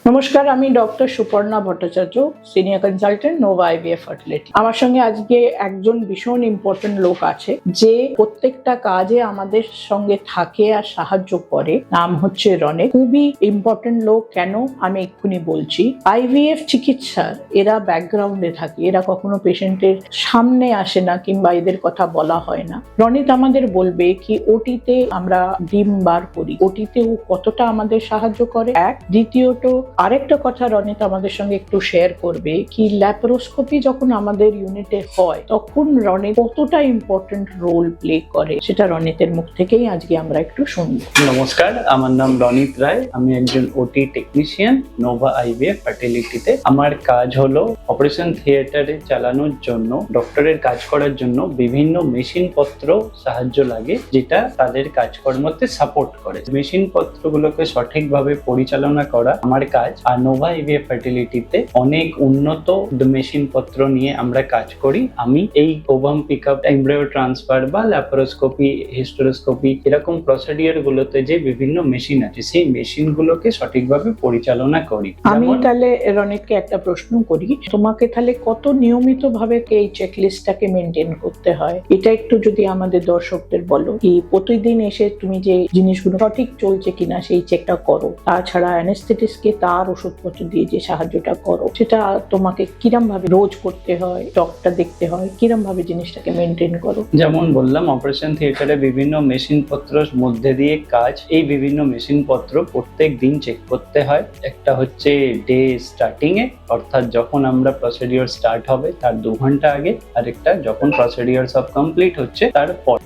নমস্কার, আমি doctor Suparna Bhattacharya, senior consultant Nova IVF fertility. আমার সঙ্গে আজকে একজন ভীষণ ইম্পর্টেন্ট লোক আছে যে প্রত্যেকটা কাজে আমাদের সঙ্গে থাকে আর সাহায্য করে। নাম হচ্ছে রনিত। খুবই ইম্পর্টেন্ট লোক। কেন আমি এক্ষুনি বলছি। আইভিএফ চিকিৎসার এরা ব্যাকগ্রাউন্ডে থাকে, এরা কখনো পেশেন্টের সামনে আসে না কিংবা এদের কথা বলা হয় না। রনিত আমাদের বলবে কি ওটিতে আমরা ডিম বার করি, ওটিতে ও কতটা আমাদের সাহায্য করে। এক, দ্বিতীয়ত আরেকটা কথা রনিত আমাদের সঙ্গে একটু শেয়ার করবে কি ল্যাপারোস্কোপি যখন আমাদের ইউনিটে হয় তখন রনিত কতটা ইম্পর্টেন্ট রোল প্লে করে, সেটা রনিতের মুখ থেকেই আজকে আমরা একটু শুনবো। নমস্কার, আমার নাম রনিত রায়। আমি একজন ওটি টেকনিশিয়ান নোভা আইভিএফ ফার্টিলিটিতে। আমার কাজ হলো অপারেশন থিয়েটারে চালানোর জন্য, ডক্টরের কাজ করার জন্য বিভিন্ন মেশিন পত্র সাহায্য লাগে, যেটা তাদের কাজকর্মতে সাপোর্ট করে। মেশিন পত্রগুলোকে সঠিকভাবে পরিচালনা করা আমার কাজ। আর নোভা আইভিএফ ফার্টিলিটিতে অনেক উন্নত মেশিন পত্র নিয়ে আমরা কাজ করি। আমি এই ওভাম পিকআপ, এমব্রায়ো ট্রান্সফার বা ল্যাপারোস্কোপি, হিস্টোরোস্কোপি এরকম প্রসিডিওর গুলোতে যে বিভিন্ন মেশিন আছে সেই মেশিন গুলোকে সঠিকভাবে পরিচালনা করি। আমি তাহলে রনিতকে একটা প্রশ্ন করি, তোমাকে তাহলে কত নিয়মিত ভাবে এই চেকলিস্টটাকে মেনটেন করতে হয়, এটা একটু যদি আমাদের দর্শকদের বলো। কি প্রতিদিন এসে তুমি যে জিনিসগুলো সঠিক চলছে কিনা সেই চেকটা করো, তাছাড়া অ্যানেস্থেটিস্টকে তার ওষুধপত্র দিয়ে যে সাহায্যটা করো সেটা তোমাকে কিরম ভাবে রোজ করতে হয়, ডক্টর দেখতে হয়, কিরম ভাবে জিনিসটাকে মেনটেন করো? যেমন বললাম, অপারেশন থিয়েটারে বিভিন্ন মেশিন পত্রের মধ্যে দিয়ে কাজ। এই বিভিন্ন মেশিন পত্র প্রত্যেক দিন চেক করতে হয়। একটা হচ্ছে ডে স্টার্টিং এ, অর্থাৎ যখন আমরা প্রসিডিওর স্টার্ট হবে তার 2 ঘন্টা আগে, আর একটা যখন প্রসিডিওর সব কমপ্লিট হচ্ছে তারপর।